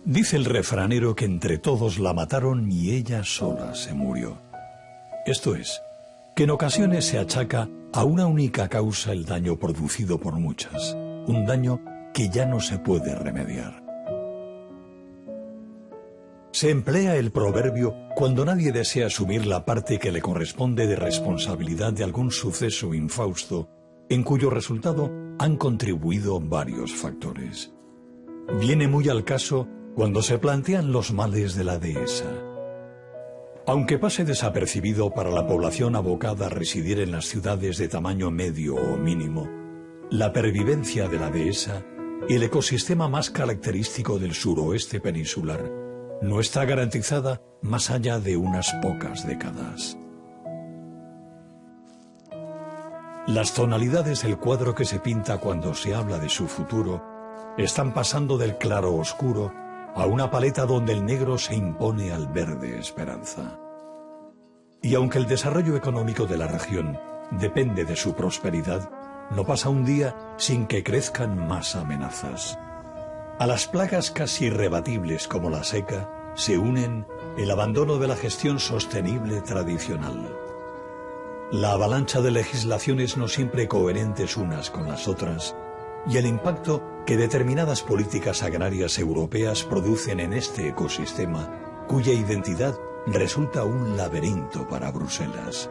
Dice el refranero que entre todos la mataron y ella sola se murió. Esto es, que en ocasiones se achaca a una única causa el daño producido por muchas, un daño que ya no se puede remediar. Se emplea el proverbio cuando nadie desea asumir la parte que le corresponde de responsabilidad de algún suceso infausto, en cuyo resultado han contribuido varios factores. Viene muy al caso cuando se plantean los males de la dehesa. Aunque pase desapercibido para la población abocada a residir en las ciudades de tamaño medio o mínimo, la pervivencia de la dehesa, el ecosistema más característico del suroeste peninsular, no está garantizada más allá de unas pocas décadas. Las tonalidades del cuadro que se pinta cuando se habla de su futuro están pasando del claro oscuro a una paleta donde el negro se impone al verde esperanza. Y aunque el desarrollo económico de la región depende de su prosperidad, no pasa un día sin que crezcan más amenazas. A las plagas casi irrebatibles como la seca se unen el abandono de la gestión sostenible tradicional. La avalancha de legislaciones no siempre coherentes unas con las otras y el impacto que determinadas políticas agrarias europeas producen en este ecosistema, cuya identidad resulta un laberinto para Bruselas.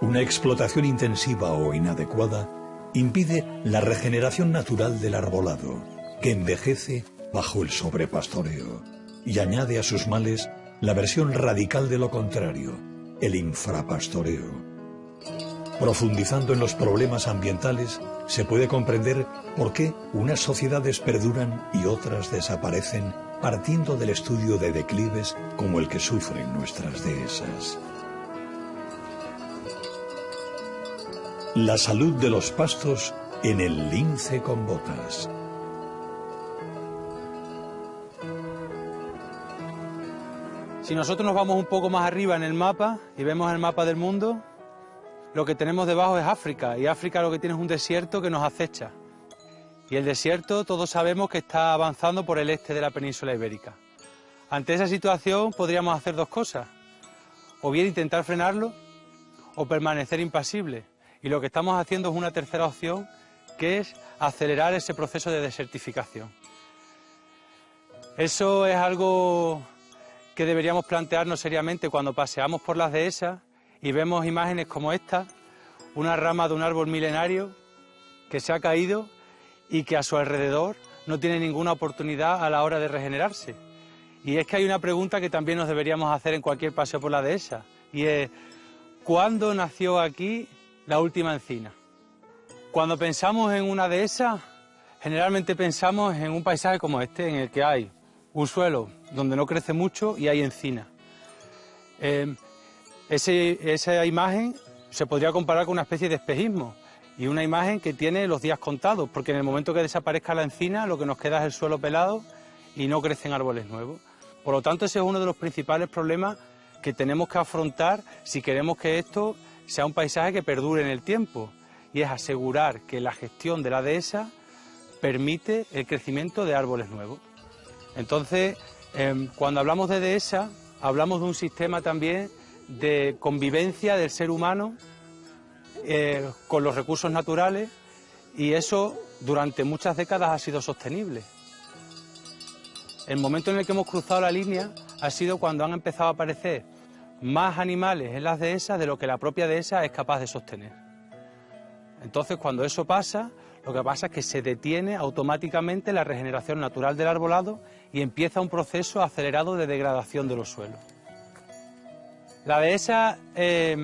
Una explotación intensiva o inadecuada impide la regeneración natural del arbolado, que envejece bajo el sobrepastoreo, y añade a sus males la versión radical de lo contrario, el infrapastoreo. Profundizando en los problemas ambientales, se puede comprender por qué unas sociedades perduran y otras desaparecen, partiendo del estudio de declives como el que sufren nuestras dehesas. La salud de los pastos en el lince con botas. Si nosotros nos vamos un poco más arriba en el mapa y vemos el mapa del mundo, lo que tenemos debajo es África, y África lo que tiene es un desierto que nos acecha. Y el desierto todos sabemos que está avanzando por el este de la península ibérica. Ante esa situación podríamos hacer dos cosas, o bien intentar frenarlo o permanecer impasible. Y lo que estamos haciendo es una tercera opción, que es acelerar ese proceso de desertificación. Eso es algo que deberíamos plantearnos seriamente cuando paseamos por las dehesas y vemos imágenes como esta, una rama de un árbol milenario que se ha caído y que a su alrededor no tiene ninguna oportunidad a la hora de regenerarse. Y es que hay una pregunta que también nos deberíamos hacer en cualquier paseo por la dehesa, y es, ¿cuándo nació aquí la última encina? Cuando pensamos en una dehesa, generalmente pensamos en un paisaje como este, en el que hay un suelo donde no crece mucho y hay encina. Esa imagen se podría comparar con una especie de espejismo, y una imagen que tiene los días contados, porque en el momento que desaparezca la encina lo que nos queda es el suelo pelado y no crecen árboles nuevos. Por lo tanto, ese es uno de los principales problemas que tenemos que afrontar si queremos que esto sea un paisaje que perdure en el tiempo, y es asegurar que la gestión de la dehesa permite el crecimiento de árboles nuevos. Entonces, cuando hablamos de dehesa, hablamos de un sistema también de convivencia del ser humano con los recursos naturales, y eso durante muchas décadas ha sido sostenible. El momento en el que hemos cruzado la línea ha sido cuando han empezado a aparecer más animales en las dehesas de lo que la propia dehesa es capaz de sostener. Entonces, cuando eso pasa, lo que pasa es que se detiene automáticamente la regeneración natural del arbolado y empieza un proceso acelerado de degradación de los suelos. La dehesa es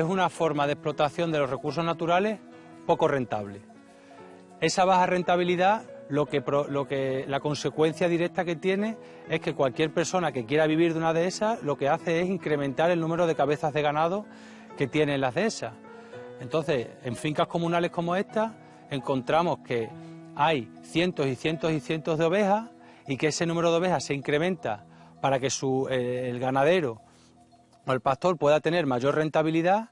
una forma de explotación de los recursos naturales poco rentable. Esa baja rentabilidad, la consecuencia directa que tiene es que cualquier persona que quiera vivir de una dehesa lo que hace es incrementar el número de cabezas de ganado que tienen las dehesas. Entonces, en fincas comunales como esta, encontramos que hay cientos y cientos y cientos de ovejas, y que ese número de ovejas se incrementa para que el ganadero o el pastor pueda tener mayor rentabilidad,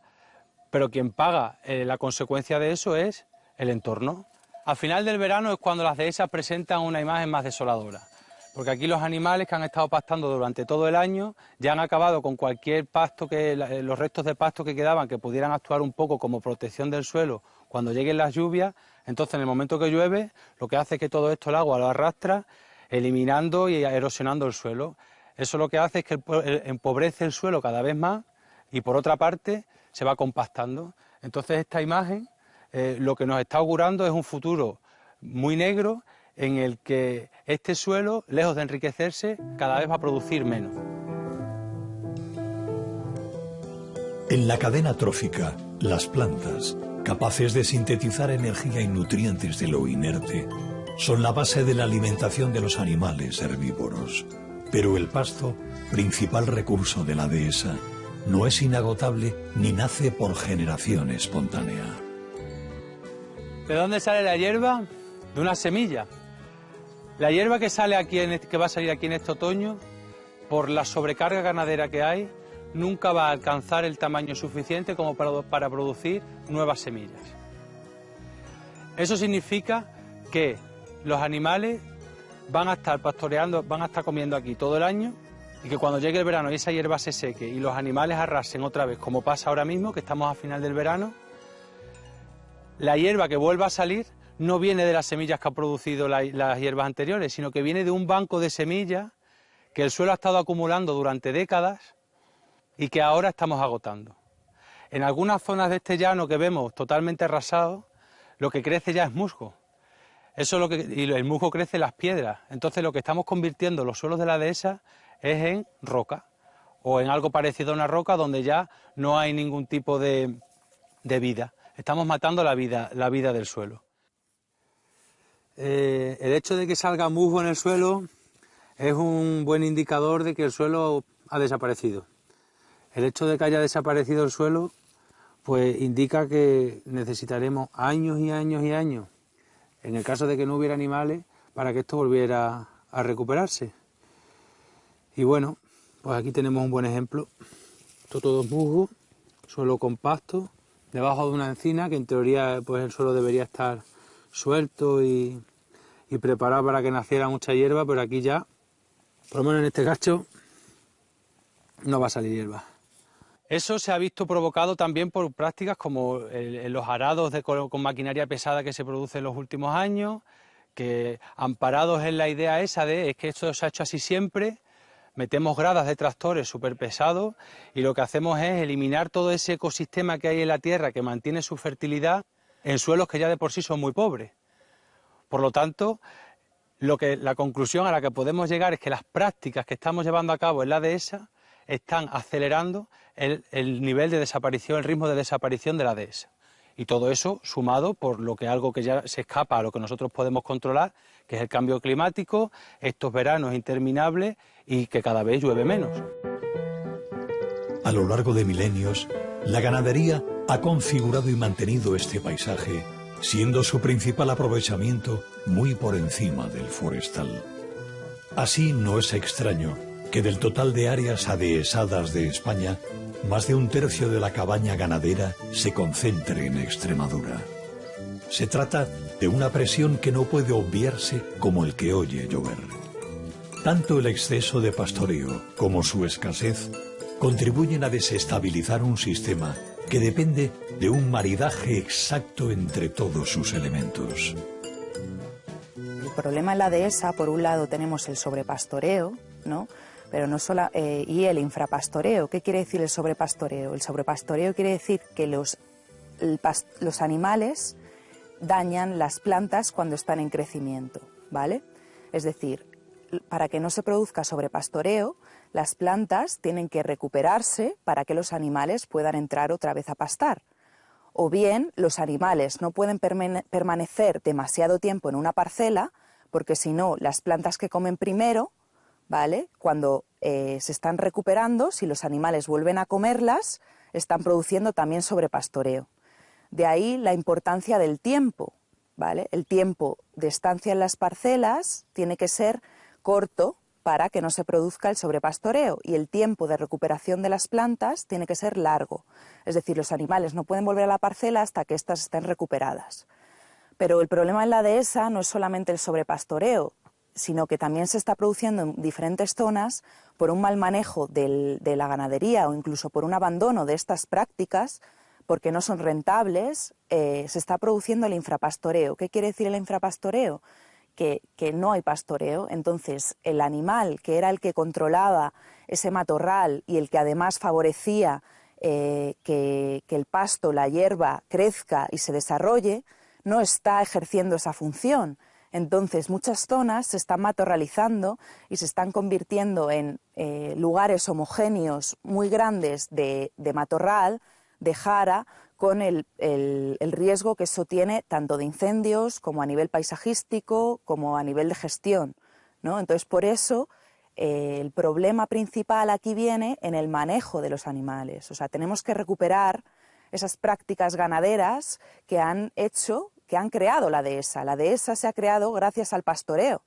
pero quien paga la consecuencia de eso es el entorno. Al final del verano es cuando las dehesas presentan una imagen más desoladora, porque aquí los animales que han estado pastando durante todo el año ya han acabado con cualquier pasto, los restos de pasto que quedaban, que pudieran actuar un poco como protección del suelo cuando lleguen las lluvias. Entonces, en el momento que llueve, lo que hace es que todo esto el agua lo arrastra, eliminando y erosionando el suelo. Eso lo que hace es que empobrece el suelo cada vez más y, por otra parte, se va compactando. Entonces, esta imagen lo que nos está augurando es un futuro muy negro en el que este suelo, lejos de enriquecerse, cada vez va a producir menos. En la cadena trófica, las plantas, capaces de sintetizar energía y nutrientes de lo inerte, son la base de la alimentación de los animales herbívoros. Pero el pasto, principal recurso de la dehesa, no es inagotable ni nace por generación espontánea. ¿De dónde sale la hierba? De una semilla. La hierba que sale aquí que va a salir aquí en este otoño, por la sobrecarga ganadera que hay, nunca va a alcanzar el tamaño suficiente como para producir nuevas semillas. Eso significa que los animales van a estar pastoreando, van a estar comiendo aquí todo el año, y que cuando llegue el verano y esa hierba se seque y los animales arrasen otra vez, como pasa ahora mismo, que estamos a final del verano, la hierba que vuelva a salir no viene de las semillas que han producido las hierbas anteriores, sino que viene de un banco de semillas que el suelo ha estado acumulando durante décadas y que ahora estamos agotando. En algunas zonas de este llano que vemos totalmente arrasado, lo que crece ya es musgo. Y el musgo crece en las piedras. Entonces lo que estamos convirtiendo los suelos de la dehesa es en roca, o en algo parecido a una roca donde ya no hay ningún tipo de vida. Estamos matando la vida del suelo. El hecho de que salga musgo en el suelo es un buen indicador de que el suelo ha desaparecido. El hecho de que haya desaparecido el suelo, pues indica que necesitaremos años y años y años, en el caso de que no hubiera animales, para que esto volviera a recuperarse. Y bueno, pues aquí tenemos un buen ejemplo. Esto todo es musgo, suelo compacto, debajo de una encina, que en teoría pues el suelo debería estar suelto y preparado para que naciera mucha hierba, pero aquí ya, por lo menos en este cacho, no va a salir hierba. Eso se ha visto provocado también por prácticas como los arados con maquinaria pesada que se produce en los últimos años, que amparados en la idea esa de es que esto se ha hecho así siempre, metemos gradas de tractores súper pesados y lo que hacemos es eliminar todo ese ecosistema que hay en la tierra que mantiene su fertilidad en suelos que ya de por sí son muy pobres. Por lo tanto, la conclusión a la que podemos llegar es que las prácticas que estamos llevando a cabo en la dehesa están acelerando el nivel de desaparición, el ritmo de desaparición de la dehesa. Y todo eso sumado por algo que ya se escapa a lo que nosotros podemos controlar, que es el cambio climático, estos veranos interminables y que cada vez llueve menos. A lo largo de milenios, la ganadería ha configurado y mantenido este paisaje, siendo su principal aprovechamiento muy por encima del forestal. Así no es extraño que del total de áreas adehesadas de España, más de un tercio de la cabaña ganadera se concentre en Extremadura. Se trata de una presión que no puede obviarse como el que oye llover. Tanto el exceso de pastoreo como su escasez contribuyen a desestabilizar un sistema que depende de un maridaje exacto entre todos sus elementos. El problema en la dehesa, por un lado tenemos el sobrepastoreo, ¿no? Pero no solo, y el infrapastoreo. ¿Qué quiere decir el sobrepastoreo? El sobrepastoreo quiere decir que los animales dañan las plantas cuando están en crecimiento, ¿vale? Es decir, para que no se produzca sobrepastoreo, las plantas tienen que recuperarse para que los animales puedan entrar otra vez a pastar. O bien, los animales no pueden permanecer demasiado tiempo en una parcela, porque si no, las plantas que comen primero, ¿vale? Cuando se están recuperando, si los animales vuelven a comerlas, están produciendo también sobrepastoreo. De ahí la importancia del tiempo, ¿vale? El tiempo de estancia en las parcelas tiene que ser corto para que no se produzca el sobrepastoreo, y el tiempo de recuperación de las plantas tiene que ser largo. Es decir, los animales no pueden volver a la parcela hasta que éstas estén recuperadas. Pero el problema en la dehesa no es solamente el sobrepastoreo, sino que también se está produciendo en diferentes zonas por un mal manejo de la ganadería o incluso por un abandono de estas prácticas, porque no son rentables, se está produciendo el infrapastoreo. ¿Qué quiere decir el infrapastoreo? Que no hay pastoreo, entonces el animal que era el que controlaba ese matorral y el que además favorecía que el pasto, la hierba, crezca y se desarrolle, no está ejerciendo esa función. Entonces muchas zonas se están matorralizando y se están convirtiendo en lugares homogéneos muy grandes de matorral, de jara, con el riesgo que eso tiene tanto de incendios como a nivel paisajístico como a nivel de gestión, ¿no? Entonces, por eso el problema principal aquí viene en el manejo de los animales. O sea, tenemos que recuperar esas prácticas ganaderas que han creado la dehesa. La dehesa se ha creado gracias al pastoreo.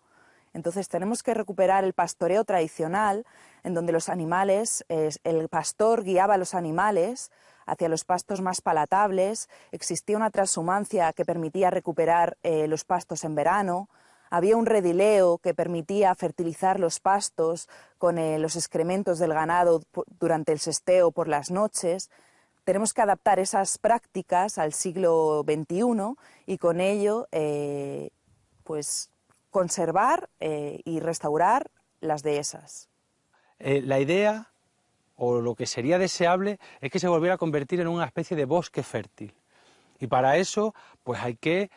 Entonces tenemos que recuperar el pastoreo tradicional, en donde los animales, el pastor guiaba a los animales hacia los pastos más palatables, existía una transhumancia que permitía recuperar los pastos en verano, había un redileo que permitía fertilizar los pastos con los excrementos del ganado durante el sesteo por las noches. Tenemos que adaptar esas prácticas al siglo XXI y con ello pues conservar y restaurar las dehesas. La idea, o lo que sería deseable, es que se volviera a convertir en una especie de bosque fértil. Y para eso pues hay que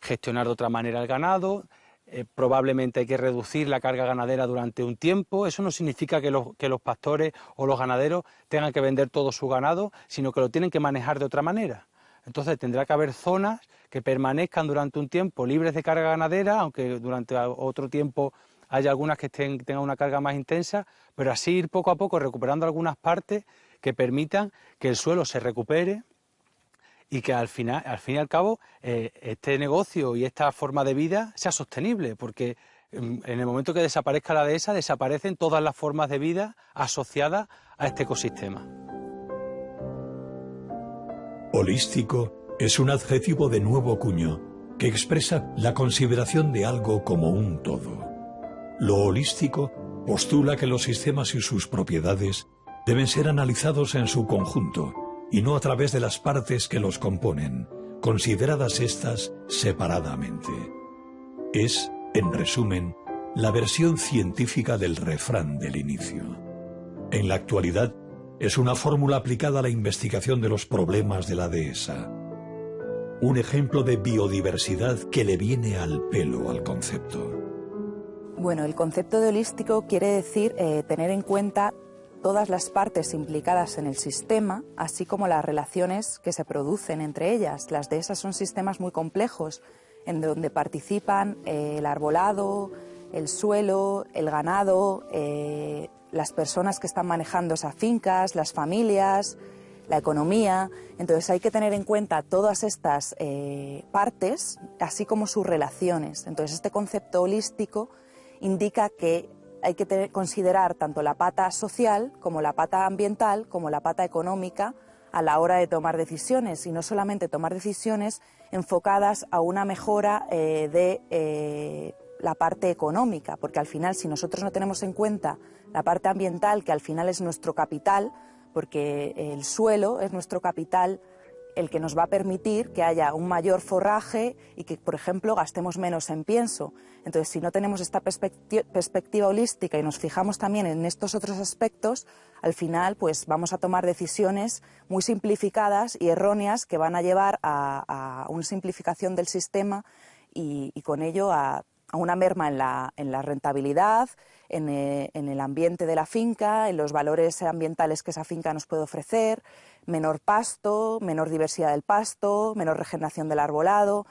gestionar de otra manera el ganado, probablemente hay que reducir la carga ganadera durante un tiempo. Eso no significa que los pastores o los ganaderos tengan que vender todo su ganado, sino que lo tienen que manejar de otra manera. Entonces tendrá que haber zonas que permanezcan durante un tiempo libres de carga ganadera, aunque durante otro tiempo haya algunas que tengan una carga más intensa, pero así ir poco a poco recuperando algunas partes que permitan que el suelo se recupere y que al fin y al cabo este negocio y esta forma de vida sea sostenible, porque en el momento que desaparezca la dehesa desaparecen todas las formas de vida asociadas a este ecosistema. Holístico es un adjetivo de nuevo cuño que expresa la consideración de algo como un todo. Lo holístico postula que los sistemas y sus propiedades deben ser analizados en su conjunto y no a través de las partes que los componen, consideradas éstas separadamente. Es, en resumen, la versión científica del refrán del inicio. En la actualidad, es una fórmula aplicada a la investigación de los problemas de la dehesa. Un ejemplo de biodiversidad que le viene al pelo al concepto. Bueno, el concepto de holístico quiere decir tener en cuenta todas las partes implicadas en el sistema, así como las relaciones que se producen entre ellas. Las dehesas son sistemas muy complejos, en donde participan el arbolado, el suelo, el ganado, las personas que están manejando esas fincas, las familias, la economía. Entonces hay que tener en cuenta todas estas partes, así como sus relaciones. Entonces este concepto holístico indica que hay que considerar tanto la pata social como la pata ambiental como la pata económica a la hora de tomar decisiones, y no solamente tomar decisiones enfocadas a una mejora de la parte económica, porque al final, si nosotros no tenemos en cuenta la parte ambiental, que al final es nuestro capital, porque el suelo es nuestro capital, el que nos va a permitir que haya un mayor forraje y que, por ejemplo, gastemos menos en pienso. Entonces, si no tenemos esta perspectiva holística y nos fijamos también en estos otros aspectos, al final pues vamos a tomar decisiones muy simplificadas y erróneas que van a llevar a una simplificación del sistema y con ello a una merma en la rentabilidad, en el ambiente de la finca, en los valores ambientales que esa finca nos puede ofrecer, menor pasto, menor diversidad del pasto, menor regeneración del arbolado.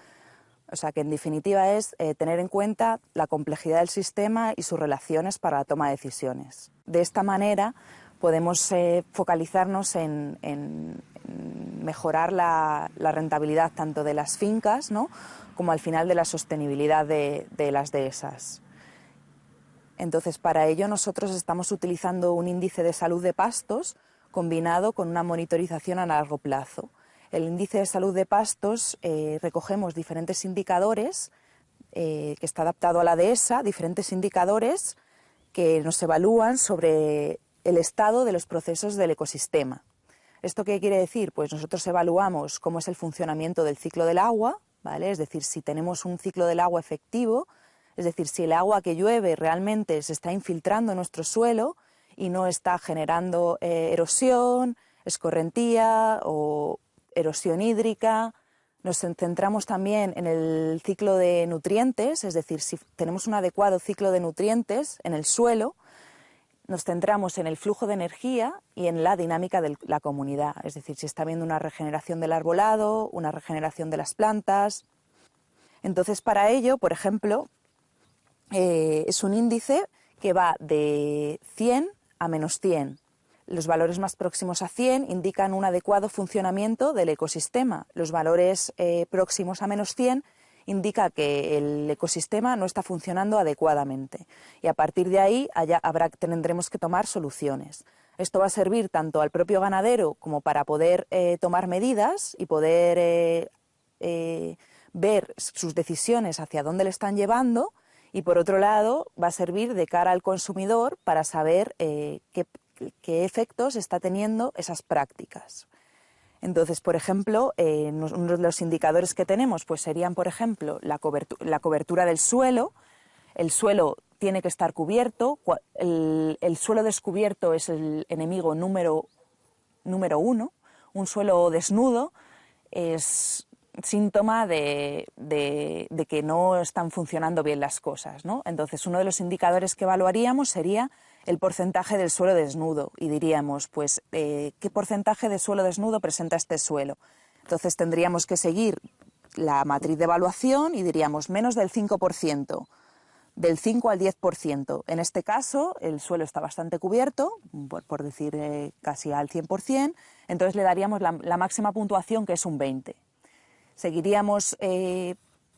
O sea que en definitiva es tener en cuenta la complejidad del sistema y sus relaciones para la toma de decisiones. De esta manera podemos focalizarnos en mejorar la rentabilidad tanto de las fincas, ¿no?, como al final de la sostenibilidad de las dehesas. Entonces, para ello nosotros estamos utilizando un índice de salud de pastos combinado con una monitorización a largo plazo. el índice de salud de pastos recogemos diferentes indicadores, que está adaptado a la dehesa, diferentes indicadores que nos evalúan sobre el estado de los procesos del ecosistema. ¿Esto qué quiere decir? Pues nosotros evaluamos cómo es el funcionamiento del ciclo del agua, ¿vale? Es decir, si tenemos un ciclo del agua efectivo, es decir, si el agua que llueve realmente se está infiltrando en nuestro suelo y no está generando erosión, escorrentía o erosión hídrica. Nos centramos también en el ciclo de nutrientes, es decir, si tenemos un adecuado ciclo de nutrientes en el suelo, nos centramos en el flujo de energía y en la dinámica de la comunidad, es decir, si está habiendo una regeneración del arbolado, una regeneración de las plantas. Entonces, para ello, por ejemplo, es un índice que va de 100 a menos 100. Los valores más próximos a 100 indican un adecuado funcionamiento del ecosistema. Los valores próximos a menos 100 indica que el ecosistema no está funcionando adecuadamente. Y a partir de ahí tendremos que tomar soluciones. Esto va a servir tanto al propio ganadero como para poder tomar medidas y poder ver sus decisiones hacia dónde le están llevando. Y por otro lado, va a servir de cara al consumidor para saber qué efectos está teniendo esas prácticas. Entonces, por ejemplo, uno de los indicadores que tenemos pues serían, por ejemplo, la cobertura del suelo. El suelo tiene que estar cubierto. El suelo descubierto es el enemigo número 1. Un suelo desnudo es síntoma de que no están funcionando bien las cosas, ¿no? Entonces, uno de los indicadores que evaluaríamos sería el porcentaje del suelo desnudo y diríamos, pues, ¿qué porcentaje de suelo desnudo presenta este suelo? Entonces, tendríamos que seguir la matriz de evaluación y diríamos menos del 5%, del 5 al 10%. En este caso, el suelo está bastante cubierto, por decir casi al 100%, entonces le daríamos la máxima puntuación, que es un 20. Seguiríamos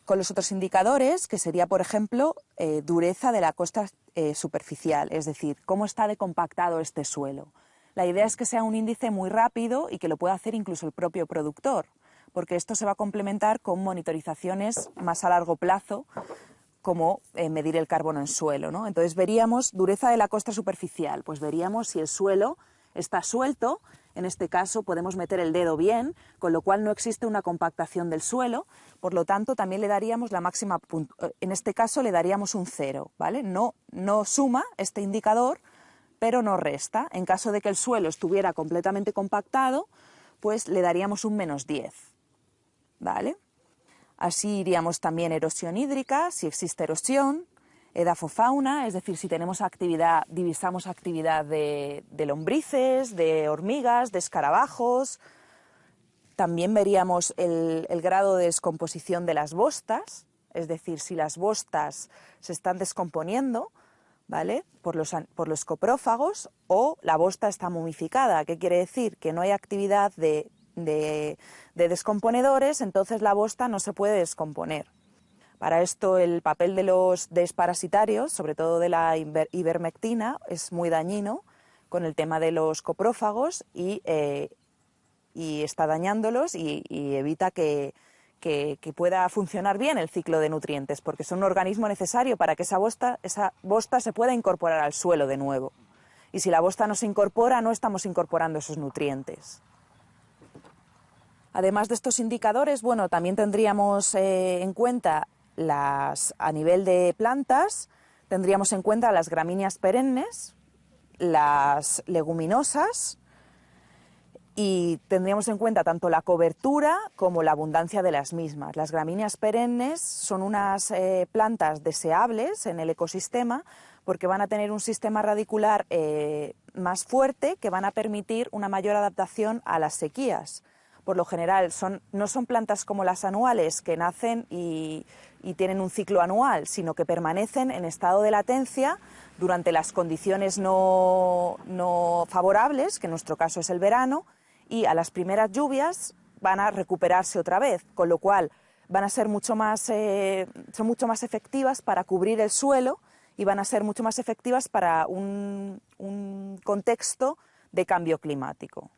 con los otros indicadores, que sería, por ejemplo, dureza de la costa superficial, es decir, cómo está de compactado este suelo. La idea es que sea un índice muy rápido y que lo pueda hacer incluso el propio productor, porque esto se va a complementar con monitorizaciones más a largo plazo, como medir el carbono en suelo, ¿no? Entonces veríamos dureza de la costa superficial, pues veríamos si el suelo está suelto. En este caso podemos meter el dedo bien, con lo cual no existe una compactación del suelo, por lo tanto también le daríamos la máxima, en este caso le daríamos un 0, ¿vale? No suma este indicador, pero no resta. En caso de que el suelo estuviera completamente compactado, pues le daríamos un menos 10, ¿vale? Así iríamos también erosión hídrica, si existe erosión, edafofauna, es decir, si tenemos actividad, divisamos actividad de lombrices, de hormigas, de escarabajos. También veríamos el grado de descomposición de las bostas, es decir, si las bostas se están descomponiendo, ¿vale?, por los coprófagos, o la bosta está momificada. ¿Qué quiere decir? Que no hay actividad de descomponedores, entonces la bosta no se puede descomponer. Para esto el papel de los desparasitarios, sobre todo de la ivermectina, es muy dañino con el tema de los coprófagos y está dañándolos y evita que pueda funcionar bien el ciclo de nutrientes, porque son un organismo necesario para que esa bosta se pueda incorporar al suelo de nuevo. Y si la bosta no se incorpora, no estamos incorporando esos nutrientes. Además de estos indicadores, bueno, también tendríamos en cuenta a nivel de plantas, tendríamos en cuenta las gramíneas perennes, las leguminosas, y tendríamos en cuenta tanto la cobertura como la abundancia de las mismas. Las gramíneas perennes son unas plantas deseables en el ecosistema porque van a tener un sistema radicular más fuerte, que van a permitir una mayor adaptación a las sequías. Por lo general no son plantas como las anuales, que nacen y tienen un ciclo anual, sino que permanecen en estado de latencia durante las condiciones no favorables, que en nuestro caso es el verano, y a las primeras lluvias van a recuperarse otra vez, con lo cual van a ser son mucho más efectivas para cubrir el suelo y van a ser mucho más efectivas para un contexto de cambio climático.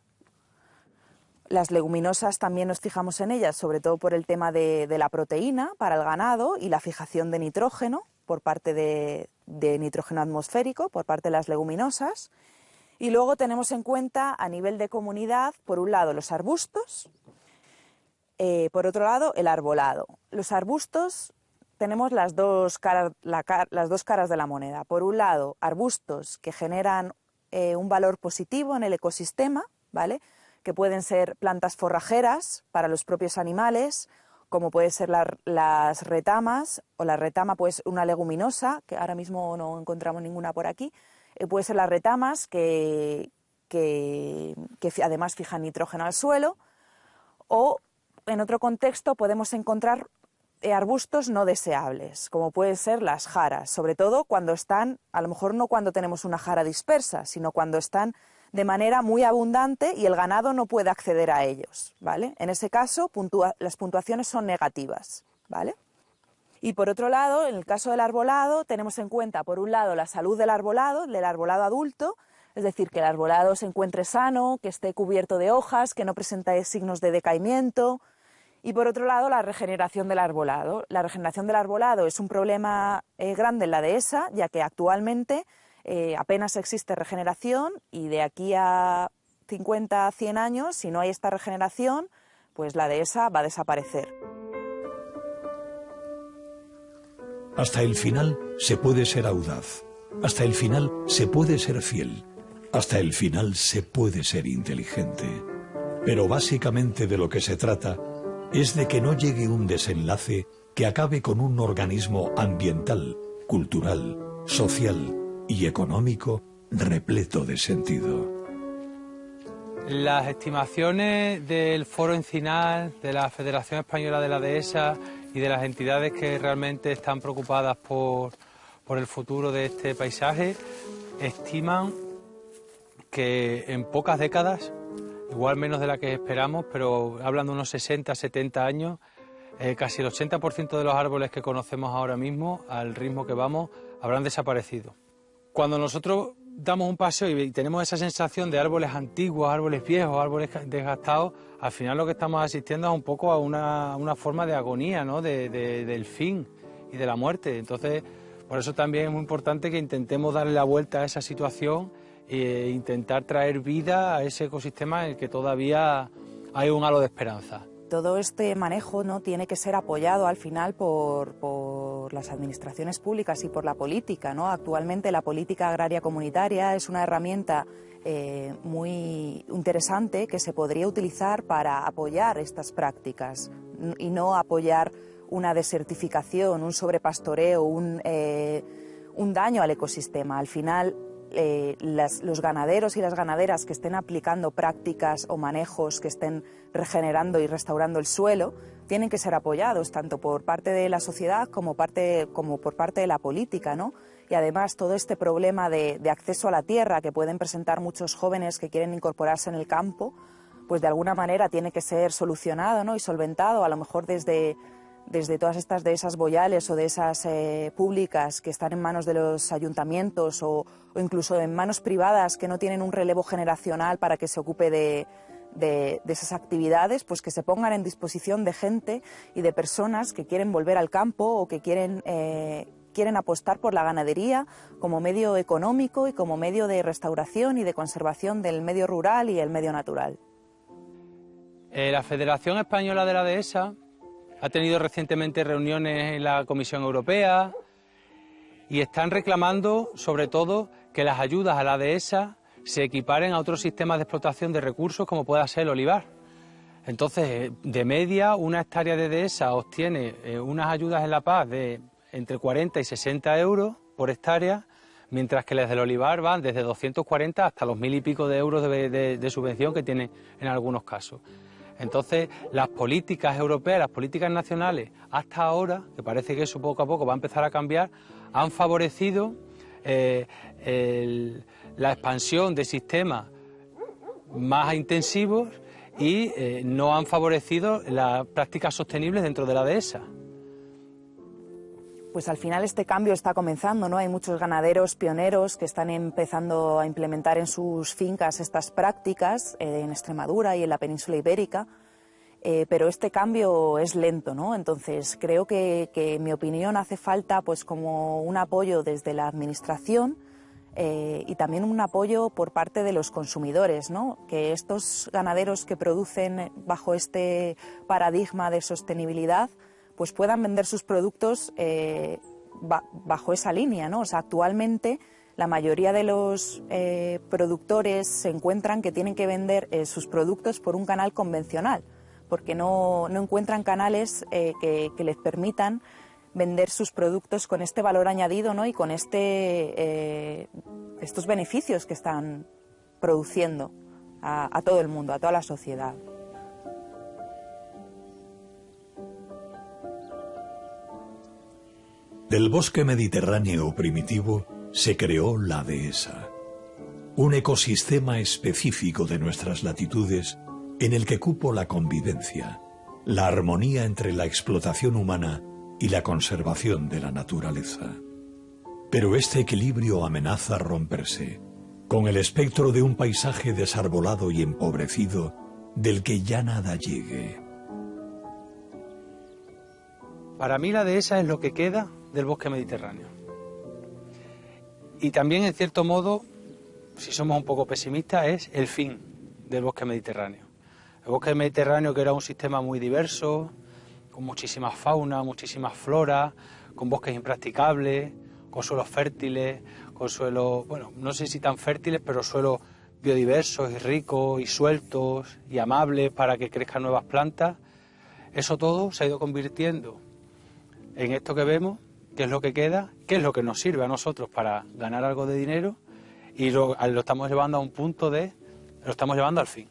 Las leguminosas también nos fijamos en ellas, sobre todo por el tema de la proteína para el ganado y la fijación de nitrógeno por parte de nitrógeno atmosférico por parte de las leguminosas. Y luego tenemos en cuenta a nivel de comunidad, por un lado los arbustos, por otro lado el arbolado. Los arbustos tenemos las dos caras de la moneda. Por un lado, arbustos que generan un valor positivo en el ecosistema, ¿vale?, que pueden ser plantas forrajeras para los propios animales, como pueden ser las retamas, o la retama, pues una leguminosa, que ahora mismo no encontramos ninguna por aquí, puede ser las retamas que además fijan nitrógeno al suelo, o en otro contexto podemos encontrar arbustos no deseables, como pueden ser las jaras, sobre todo cuando están, a lo mejor no cuando tenemos una jara dispersa, sino cuando están de manera muy abundante y el ganado no puede acceder a ellos, ¿vale? En ese caso, las puntuaciones son negativas, ¿vale? Y por otro lado, en el caso del arbolado, tenemos en cuenta, por un lado, la salud del arbolado adulto, es decir, que el arbolado se encuentre sano, que esté cubierto de hojas, que no presente signos de decaimiento. Y por otro lado, la regeneración del arbolado. La regeneración del arbolado es un problema grande en la dehesa, ya que actualmente apenas existe regeneración y de aquí a 50, 100 años, si no hay esta regeneración, pues la dehesa va a desaparecer. Hasta el final se puede ser audaz, hasta el final se puede ser fiel, hasta el final se puede ser inteligente. Pero básicamente de lo que se trata es de que no llegue un desenlace que acabe con un organismo ambiental, cultural, social y económico repleto de sentido. Las estimaciones del Foro Encinal, de la Federación Española de la Dehesa y de las entidades que realmente están preocupadas por el futuro de este paisaje, estiman que en pocas décadas, igual menos de la que esperamos, pero hablan de unos 60, 70 años, casi el 80% de los árboles que conocemos ahora mismo, al ritmo que vamos, habrán desaparecido. Cuando nosotros damos un paseo y tenemos esa sensación de árboles antiguos, árboles viejos, árboles desgastados, al final lo que estamos asistiendo es un poco a una forma de agonía, ¿no?, del fin y de la muerte. Entonces, por eso también es muy importante que intentemos darle la vuelta a esa situación e intentar traer vida a ese ecosistema en el que todavía hay un halo de esperanza. Todo este manejo, ¿no?, tiene que ser apoyado al final por las administraciones públicas y por la política, ¿no? Actualmente la política agraria comunitaria es una herramienta muy interesante que se podría utilizar para apoyar estas prácticas y no apoyar una desertificación, un sobrepastoreo, un daño al ecosistema. Al final, los ganaderos y las ganaderas que estén aplicando prácticas o manejos que estén regenerando y restaurando el suelo tienen que ser apoyados tanto por parte de la sociedad como por parte de la política, ¿no? Y además todo este problema de acceso a la tierra que pueden presentar muchos jóvenes que quieren incorporarse en el campo, pues de alguna manera tiene que ser solucionado, ¿no?, y solventado, a lo mejor desde todas estas dehesas boyales o dehesas públicas que están en manos de los ayuntamientos o incluso en manos privadas que no tienen un relevo generacional para que se ocupe de esas actividades, pues que se pongan en disposición de gente y de personas que quieren volver al campo o que quieren apostar por la ganadería como medio económico y como medio de restauración y de conservación del medio rural y el medio natural. La Federación Española de la Dehesa ha tenido recientemente reuniones en la Comisión Europea y están reclamando, sobre todo, que las ayudas a la dehesa se equiparen a otros sistemas de explotación de recursos como pueda ser el olivar. Entonces, de media, una hectárea de dehesa obtiene unas ayudas en La Paz de entre 40 y 60 euros por hectárea, mientras que las del olivar van desde 240 hasta los 1.000 y pico de euros de subvención que tiene en algunos casos. Entonces, las políticas europeas, las políticas nacionales, hasta ahora, que parece que eso poco a poco va a empezar a cambiar, han favorecido la expansión de sistemas más intensivos y no han favorecido las prácticas sostenibles dentro de la dehesa. pues al final este cambio está comenzando, ¿no? Hay muchos ganaderos pioneros que están empezando a implementar en sus fincas estas prácticas en Extremadura y en la península ibérica, pero este cambio es lento, ¿no? Entonces creo que en mi opinión hace falta pues como un apoyo desde la administración y también un apoyo por parte de los consumidores, ¿no? Que estos ganaderos que producen bajo este paradigma de sostenibilidad pues puedan vender sus productos bajo esa línea, ¿no? O sea, actualmente la mayoría de los productores se encuentran que tienen que vender sus productos por un canal convencional, porque no encuentran canales que les permitan vender sus productos con este valor añadido, ¿no? Y con estos beneficios que están produciendo a todo el mundo, a toda la sociedad. Del bosque mediterráneo primitivo se creó la dehesa, un ecosistema específico de nuestras latitudes en el que cupo la convivencia, la armonía entre la explotación humana y la conservación de la naturaleza. Pero este equilibrio amenaza romperse, con el espectro de un paisaje desarbolado y empobrecido del que ya nada llegue. Para mí la dehesa es lo que queda del bosque mediterráneo. Y también, en cierto modo, si somos un poco pesimistas, es el fin del bosque mediterráneo. El bosque mediterráneo, que era un sistema muy diverso, con muchísima fauna, muchísima flora, con bosques impracticables, con suelos fértiles, con suelos, bueno, no sé si tan fértiles, pero suelos biodiversos y ricos y sueltos y amables para que crezcan nuevas plantas. Eso todo se ha ido convirtiendo en esto que vemos, que es lo que queda, que es lo que nos sirve a nosotros para ganar algo de dinero, y lo estamos llevando a un punto lo estamos llevando al fin.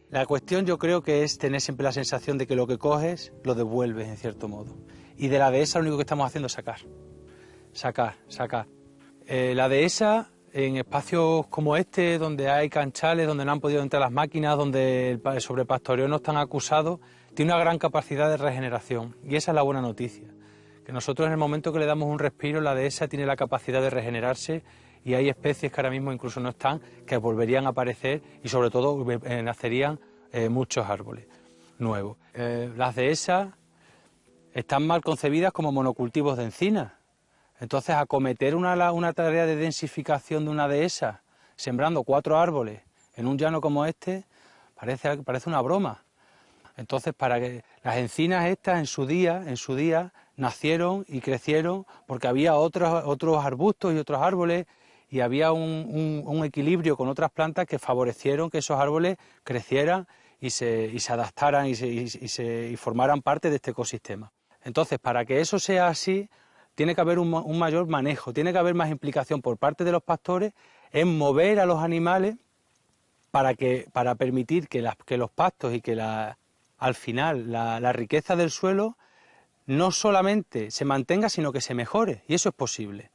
La cuestión yo creo que es tener siempre la sensación de que lo que coges lo devuelves en cierto modo. Y de la dehesa lo único que estamos haciendo es sacar. La dehesa, en espacios como este, donde hay canchales, donde no han podido entrar las máquinas, donde el sobrepastoreo no es tan acusado, tiene una gran capacidad de regeneración. Y esa es la buena noticia. Que nosotros en el momento que le damos un respiro, la dehesa tiene la capacidad de regenerarse, y hay especies que ahora mismo incluso no están, que volverían a aparecer y sobre todo nacerían muchos árboles nuevos. Las dehesas están mal concebidas como monocultivos de encinas. Entonces, acometer una tarea de densificación de una dehesa, sembrando 4 árboles en un llano como este, parece una broma. Entonces, para que las encinas estas en su día nacieron y crecieron porque había otros arbustos y otros árboles, y había un equilibrio con otras plantas que favorecieron que esos árboles crecieran y se adaptaran y formaran parte de este ecosistema. Entonces, para que eso sea así, tiene que haber un mayor manejo, tiene que haber más implicación por parte de los pastores en mover a los animales para permitir que los pastos y que al final la riqueza del suelo no solamente se mantenga, sino que se mejore, y eso es posible.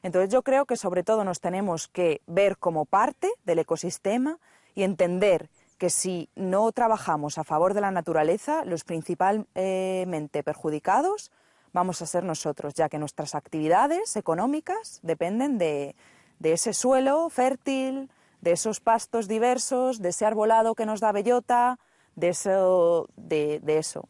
Entonces yo creo que sobre todo nos tenemos que ver como parte del ecosistema y entender que si no trabajamos a favor de la naturaleza, los principalmente perjudicados vamos a ser nosotros, ya que nuestras actividades económicas dependen de ese suelo fértil, de esos pastos diversos, de ese arbolado que nos da bellota, de eso.